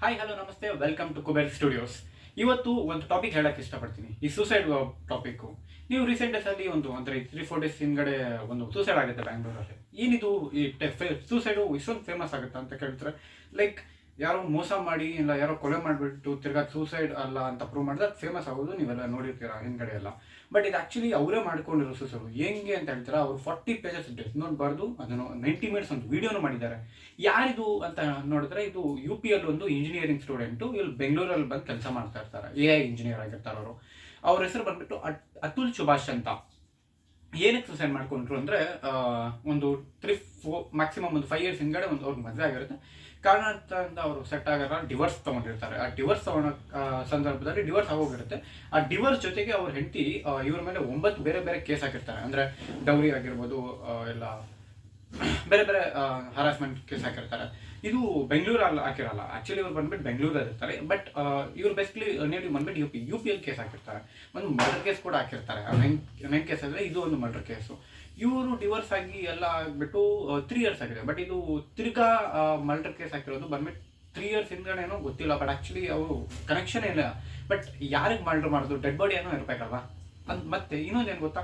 Hi hello ನಮಸ್ತೆ, welcome to Kuber studios. ಇವತ್ತು ಒಂದು ಟಾಪಿಕ್ ಹೇಳಕ್ಕೆ ಇಷ್ಟಪಡ್ತೀನಿ. ಈ ಸೂಸೈಡ್ ಟಾಪಿಕ್ಕು. ನೀವು ರೀಸೆಂಟ್ ಡೇಸಲ್ಲಿ ಅಂದರೆ 3-4 ಡೇಸ್ ಹಿಂದ್ಗಡೆ ಒಂದು ಸೂಸೈಡ್ ಆಗುತ್ತೆ ಬ್ಯಾಂಗ್ಳೂರಲ್ಲಿ. ಏನಿದು ಈ ಸೂಸೈಡು ಇಷ್ಟೊಂದು ಫೇಮಸ್ ಆಗುತ್ತೆ ಅಂತ ಕೇಳ್ತಾರೆ. ಲೈಕ್ ಯಾರೋ ಮೋಸ ಮಾಡಿ ಇಲ್ಲ ಯಾರೋ ಕೊಲೆ ಮಾಡಿಬಿಟ್ಟು ತಿರ್ಗಾ ಸೂಸೈಡ್ ಅಲ್ಲ ಅಂತ ಪ್ರೂವ್ ಮಾಡಿದ್ರೆ ಅದು ಫೇಮಸ್ ಆಗೋದು ನೀವೆಲ್ಲ ನೋಡಿರ್ತೀರಾ ಹಿಂದ್ಗಡೆ ಎಲ್ಲ. ಬಟ್ ಇದು ಆ್ಯಕ್ಚುಲಿ ಅವರೇ ಮಾಡ್ಕೊಂಡಿರೋ ಸೂಸೈಡು. ಹೆಂಗೆ ಅಂತ ಹೇಳ್ತಾರೆ, ಅವರು 40 ಪೇಜಸ್ ಡೆತ್ ನೋಟ್ ಬರೆದು ಅದನ್ನು 90 ಮಿನಿಟ್ಸ್ ಒಂದು ವಿಡಿಯೋನು ಮಾಡಿದ್ದಾರೆ. ಯಾರಿದು ಅಂತ ನೋಡಿದ್ರೆ ಇದು UP ಅಲ್ಲಿ ಒಂದು ಇಂಜಿನಿಯರಿಂಗ್ ಸ್ಟೂಡೆಂಟು ಇಲ್ಲಿ ಬೆಂಗಳೂರಲ್ಲಿ ಬಂದು ಕೆಲಸ ಮಾಡ್ತಾ ಇರ್ತಾರೆ. AI ಇಂಜಿನಿಯರ್ ಆಗಿರ್ತಾರೆ ಅವರು. ಅವ್ರ ಹೆಸರು ಬಂದ್ಬಿಟ್ಟು ಅತುಲ್ ಸುಭಾಷ್ ಅಂತ. ಏನಕ್ಕೆ ಸೂಸೈಡ್ ಮಾಡ್ಕೊಂಡ್ರು ಅಂದರೆ ಒಂದು 3-4 ಮ್ಯಾಕ್ಸಿಮಮ್ ಒಂದು 5 ಇಯರ್ಸ್ ಹಿಂದ್ಗಡೆ ಒಂದು ಅವ್ರಿಗೆ ಮದುವೆ ಆಗಿರುತ್ತೆ. ಕಾರಣ ಅಂತ ಅವರು ಸೆಟ್ ಆಗಾರ ಡಿವೋರ್ಸ್ ತೊಗೊಂಡಿರ್ತಾರೆ. ಆ ಡಿವೋರ್ಸ್ ತೊಗೊಳೋ ಸಂದರ್ಭದಲ್ಲಿ ಡಿವೋರ್ಸ್ ಆಗೋಗಿರುತ್ತೆ. ಆ ಡಿವೋರ್ಸ್ ಜೊತೆಗೆ ಅವ್ರ ಹೆಂಡತಿ ಇವ್ರ ಮೇಲೆ 9 ಬೇರೆ ಬೇರೆ ಕೇಸ್ ಹಾಕಿರ್ತಾರೆ. ಅಂದರೆ ಡೌರಿ ಆಗಿರ್ಬೋದು, ಎಲ್ಲ ಬೇರೆ ಬೇರೆ ಹರಾಸ್ಮೆಂಟ್ ಕೇಸ್ ಹಾಕಿರ್ತಾರೆ. ಇದು ಬೆಂಗಳೂರಲ್ಲಿ ಹಾಕಿರಲ್ಲ. ಆ್ಯಕ್ಚುಲಿ ಇವ್ರು ಬಂದ್ಬಿಟ್ಟು ಬೆಂಗಳೂರಲ್ಲಿ ಇರ್ತಾರೆ. ಬಟ್ ಇವ್ರು ಬೇಸಿಕಲಿ ನೇಟಿವ್ ಬಂದ್ಬಿಟ್ಟು UP ಅಲ್ಲಿ ಕೇಸ್ ಹಾಕಿರ್ತಾರೆ. ಒಂದು ಮರ್ಡರ್ ಕೇಸ್ ಕೂಡ ಹಾಕಿರ್ತಾರೆ. 9 ಕೇಸ್ ಅಂದರೆ ಇದು ಒಂದು ಮರ್ಡರ್ ಕೇಸು. ಇವರು ಡಿವೋರ್ಸ್ ಆಗಿ ಎಲ್ಲ ಆಗಿಬಿಟ್ಟು 3 ಇಯರ್ಸ್ ಆಗಿದೆ. ಬಟ್ ಇದು ತಿರ್ಗಾ ಮರ್ಡರ್ ಕೇಸ್ ಹಾಕಿರೋದು ಬಂದ್ಬಿಟ್ಟು 3 ಇಯರ್ಸ್ ಹಿಂದ್ಗಡೆನೋ ಗೊತ್ತಿಲ್ಲ. ಬಟ್ ಆ್ಯಕ್ಚುಲಿ ಅವರು ಕನೆಕ್ಷನ್ ಇಲ್ಲ. ಬಟ್ ಯಾರಿಗೆ ಮರ್ಡರ್ ಮಾಡೋದು, ಡೆಡ್ ಬಾಡಿ ಏನೋ ಇರಬೇಕಲ್ವಾ. ಅದು ಮತ್ತೆ ಇನ್ನೊಂದೇನು ಗೊತ್ತಾ,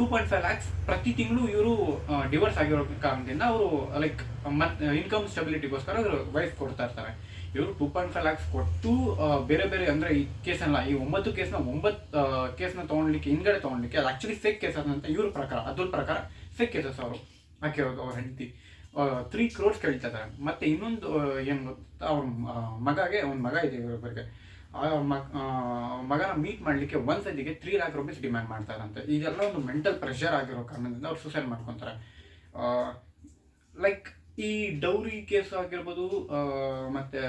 2.5 lakhs ಪ್ರತಿ ತಿಂಗಳು ಇವರು ಡಿವೋರ್ಸ್ ಆಗಿರೋ ಕಾರಣದಿಂದ ಅವರು ಲೈಕ್ ಇನ್ಕಮ್ ಸ್ಟೆಬಿಲಿಟಿಗೋಸ್ಕರ ಅವರು ವೈಫ್ ಕೊಡ್ತಾ ಇರ್ತಾರೆ. ಇವರು 2.5 lakhs ಕೊಟ್ಟು ಬೇರೆ ಬೇರೆ ಅಂದರೆ ಈ ಕೇಸನ್ನ ಈ 9 ಕೇಸ್ನ ತೊಗೊಳ್ಲಿಕ್ಕೆ ಹಿಂದ್ಗಡೆ ತೊಗೊಳ್ಲಿಕ್ಕೆ ಅದು ಆ್ಯಕ್ಚುಲಿ ಫೇಕ್ ಕೇಸಸ್ ಅಂತ ಇವ್ರ ಪ್ರಕಾರ, ಅದ್ರ ಪ್ರಕಾರ ಫೇಕ್ ಕೇಸಸ್ ಅವರು ಹಾಕಿರೋದು. ಅವ್ರ ಹೆಂಡತಿ 3 crores ಕೇಳ್ತಾ ಇದ್ದಾರೆ. ಮತ್ತು ಇನ್ನೊಂದು ಏನು ಗೊತ್ತಾ, ಅವ್ರ ಒಂದು ಮಗ ಇದೆ ಇವರೊಬ್ಬರಿಗೆ. ಮಗನ ಮೀಟ್ ಮಾಡಲಿಕ್ಕೆ ಒಂದು ಸತಿಗೆ 3 lakh rupees ಡಿಮ್ಯಾಂಡ್ ಮಾಡ್ತಾರಂತೆ. ಇದೆಲ್ಲ ಒಂದು ಮೆಂಟಲ್ ಪ್ರೆಷರ್ ಆಗಿರೋ ಕಾರಣದಿಂದ ಅವ್ರು ಸೂಸೈಡ್ ಮಾಡ್ಕೊತಾರೆ. ಲೈಕ್ ಈ ಡೌರಿ ಕೇಸ್ ಆಗಿರ್ಬೋದು ಮತ್ತು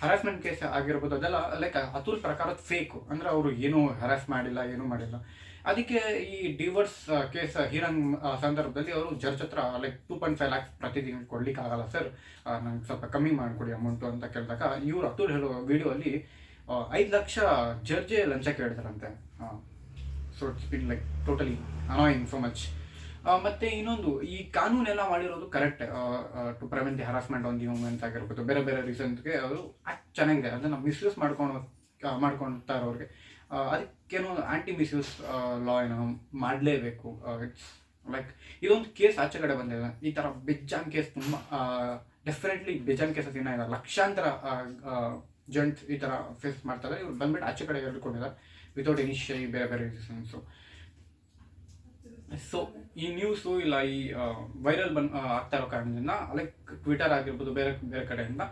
ಹರಾಸ್ಮೆಂಟ್ ಕೇಸ್ ಆಗಿರ್ಬೋದು, ಅದೆಲ್ಲ ಲೈಕ್ ಅತುಲ್ ಪ್ರಕಾರ ಫೇಕು. ಅಂದರೆ ಅವರು ಏನೂ ಹರಾಸ್ ಮಾಡಿಲ್ಲ, ಏನೂ ಮಾಡಿಲ್ಲ. ಅದಕ್ಕೆ ಈ ಡಿವೋರ್ಸ್ ಕೇಸ್ ಹೀರಂಗ್ ಸಂದರ್ಭದಲ್ಲಿ ಅವರು ಜಡ್ಜ್ ಹತ್ರ ಲೈಕ್ 2.5 lakhs ಪ್ರತಿ ತಿಂಗಳು ಕೊಡ್ಲಿಕ್ಕೆ ಆಗಲ್ಲ ಸರ್, ನಂಗೆ ಸ್ವಲ್ಪ ಕಮ್ಮಿ ಮಾಡಿಕೊಡಿ ಅಮೌಂಟು ಅಂತ ಕೇಳಿದಾಗ ಇವರು ಅತುಲ್ ಹೇಳೋ ವಿಡಿಯೋ ಅಲ್ಲಿ 5 ಲಕ್ಷ ಜಡ್ಜೆ ಲಂಚ ಕೇಳ್ತಾರಂತೆ. So it's been like totally annoying so much. ಮತ್ತು ಇನ್ನೊಂದು, ಈ ಕಾನೂನೆಲ್ಲ ಮಾಡಿರೋದು correct to prevent the harassment on the women's ಆಗಿರ್ಬೋದು, ಬೇರೆ ಬೇರೆ ರೀಸನ್ಸ್ಗೆ ಅದು ಚೆನ್ನಾಗಿದೆ. ಅದನ್ನು ಮಿಸ್ಯೂಸ್ ಮಾಡ್ಕೊಳ್ತಾ ಇರೋರಿಗೆ ಅದಕ್ಕೇನೋ ಆ್ಯಂಟಿ ಮಿಸ್ಯೂಸ್ ಲಾ ಏನೋ ಮಾಡಲೇಬೇಕು. ಇಟ್ಸ್ ಲೈಕ್ ಇದೊಂದು ಕೇಸ್ ಆಚೆ ಕಡೆ ಬಂದಿದೆ. ಈ ಥರ ಬೆಜ್ಜಾನ್ ಕೇಸ್ ತುಂಬ ಡೆಫಿನೆಟ್ಲಿ ಬೆಜ್ಜಾನ್ ಕೇಸಸ್ ಇನ್ನೂ ಇದೆ. ಲಕ್ಷಾಂತರ ಜೆಂಟ್ಸ್ ಈ ಥರ ಫೇಸ್ ಮಾಡ್ತಾರೆ. ಇವ್ರು ಬಂದ್ಬಿಟ್ಟು ಆಚೆ ಕಡೆ ಹೇಳ್ಕೊಂಡಿದ್ದಾರೆ ವಿತೌಟ್ ಎನಿ ಬೇರೆ ಬೇರೆ ರೀಸನ್ಸು. ಸೊ ಈ ನ್ಯೂಸು ಇಲ್ಲ ಈ ವೈರಲ್ ಆಗ್ತಾ ಇರೋ ಕಾರಣದಿಂದ ಲೈಕ್ ಟ್ವಿಟರ್ ಆಗಿರ್ಬೋದು, ಬೇರೆ ಬೇರೆ ಕಡೆಯಿಂದ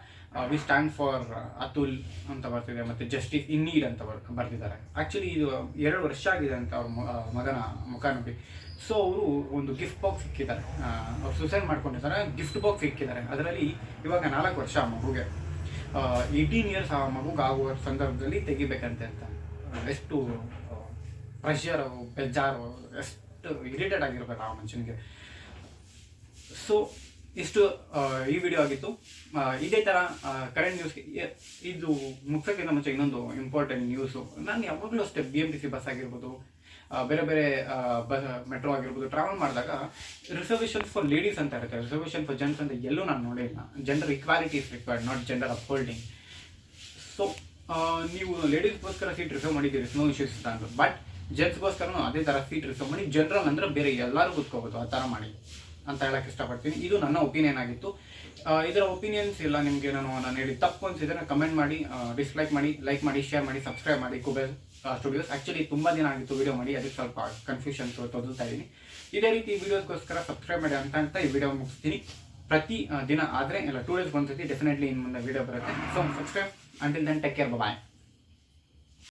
ವಿ ಸ್ಟ್ಯಾಂಡ್ ಫಾರ್ ಅತುಲ್ ಅಂತ ಬರ್ತಿದೆ, ಮತ್ತು ಜಸ್ಟಿಸ್ ಇನ್ ನೀಡ್ ಅಂತ ಬರ್ತಿದ್ದಾರೆ. ಆ್ಯಕ್ಚುಲಿ ಇದು 2 ವರ್ಷ ಆಗಿದೆ ಅಂತ ಅವ್ರ ಮಗನ ಮುಖ ನೋಡಿ. ಸೊ ಅವರು ಒಂದು ಗಿಫ್ಟ್ ಬಾಕ್ಸ್ ಸಿಕ್ಕಿದ್ದಾರೆ. ಅವ್ರು ಸೂಸೈಡ್ ಮಾಡ್ಕೊಂಡಿದ್ದಾರೆ, ಗಿಫ್ಟ್ ಬಾಕ್ಸ್ ಸಿಕ್ಕಿದ್ದಾರೆ. ಅದರಲ್ಲಿ ಇವಾಗ 4 ವರ್ಷ ಆ ಮಗುಗೆ, 18 ಇಯರ್ಸ್ ಆ ಮಗುಗೆ ಆಗುವ ಸಂದರ್ಭದಲ್ಲಿ ತೆಗಿಬೇಕಂತೆ ಅಂತ. ಎಷ್ಟು ಪ್ರೆಷರು, ಬೇಜಾರು, ಎಷ್ಟು ಇರಿಟೇಟ್ ಆಗಿರ್ಬೇಕು ಆ ಮನುಷ್ಯನಿಗೆ. ಸೊ ಇಷ್ಟು ಈ ವಿಡಿಯೋ ಆಗಿತ್ತು. ಇದೇ ಥರ ಕರೆಂಟ್ ನ್ಯೂಸ್ಗೆ ಇದು ಮುಗಿಸೋಕ್ಕಿಂತ ಮುಂಚೆ ಇನ್ನೊಂದು ಇಂಪಾರ್ಟೆಂಟ್ ನ್ಯೂಸು. ನಾನು ಯಾವಾಗಲೂ ಅಷ್ಟೇ BMTC ಬಸ್ ಆಗಿರ್ಬೋದು, ಬೇರೆ ಬೇರೆ ಮೆಟ್ರೋ ಆಗಿರ್ಬೋದು ಟ್ರಾವೆಲ್ ಮಾಡಿದಾಗ ರಿಸರ್ವೇಷನ್ ಫಾರ್ ಲೇಡೀಸ್ ಅಂತ ಇರುತ್ತೆ, ರಿಸರ್ವೇಷನ್ ಫಾರ್ ಜೆಂಟ್ಸ್ ಅಂತ ಎಲ್ಲೂ ನಾನು ನೋಡಿಲ್ಲ. Gender equality is required, not gender upholding. So ನೀವು ಲೇಡೀಸ್ಗೋಸ್ಕರ ಸೀಟ್ ರಿಸರ್ವ್ ಮಾಡಿದ್ದೀರಿ, ನೋ ಇಶ್ಯೂಸ್ ಅಂತ ಅಂದರು. ಬಟ್ ಜೆಂಟ್ಸ್ಗೋಸ್ಕರನೂ ಅದೇ ಥರ ಸೀಟ್ ರಿಸರ್ವ್ ಮಾಡಿ, ಜನರಲ್ ಅಂದರೆ ಬೇರೆ ಎಲ್ಲರೂ ಕೂತ್ಕೋಬೋದು, ಆ ಥರ ಮಾಡಿ ಅಂತ ಹೇಳಕ್ಕೆ ಇಷ್ಟಪಡ್ತೀನಿ. ಇದು ನನ್ನ ಒಪಿನಿಯನ್ ಆಗಿತ್ತು. ಇದರ ಒಪಿನಿಯನ್ಸ್ ಇಲ್ಲ ನಿಮಗೆ ನಾನು ಹೇಳಿ ತಪ್ಪು ಅನಿಸಿದ್ರೆ ಕಮೆಂಟ್ ಮಾಡಿ, ಡಿಸ್ಲೈಕ್ ಮಾಡಿ, ಲೈಕ್ ಮಾಡಿ, ಶೇರ್ ಮಾಡಿ, ಸಬ್ಸ್ಕ್ರೈಬ್ ಮಾಡಿ ಕುಬೇರ್ ಸ್ಟುಡಿಯೋಸ್. ಆ್ಯಕ್ಚುಲಿ ತುಂಬ ದಿನ ಆಗಿತ್ತು ವಿಡಿಯೋ ಮಾಡಿ, ಅದಕ್ಕೆ ಸ್ವಲ್ಪ ಕನ್ಫ್ಯೂಷನ್ ತೊದಲ್ತಾ ಇದ್ದೀನಿ. ಇದೇ ರೀತಿ ವೀಡಿಯೋಸ್ಗೋಸ್ಕರ ಸಬ್ಸ್ಕ್ರೈಬ್ ಮಾಡಿ ಅಂತ ಈ ವಿಡಿಯೋ ಮುಗಿಸ್ತೀನಿ. ಪ್ರತಿ ದಿನ ಆದರೆ ಇಲ್ಲ 2 days ಒಂದ್ಸತಿ ಡೆಫಿನೆಟ್ಲಿ ಇನ್ನು ಮುಂದೆ ವಿಡಿಯೋ ಬರುತ್ತೆ. So subscribe. Until then take care, ಬಾಯ್.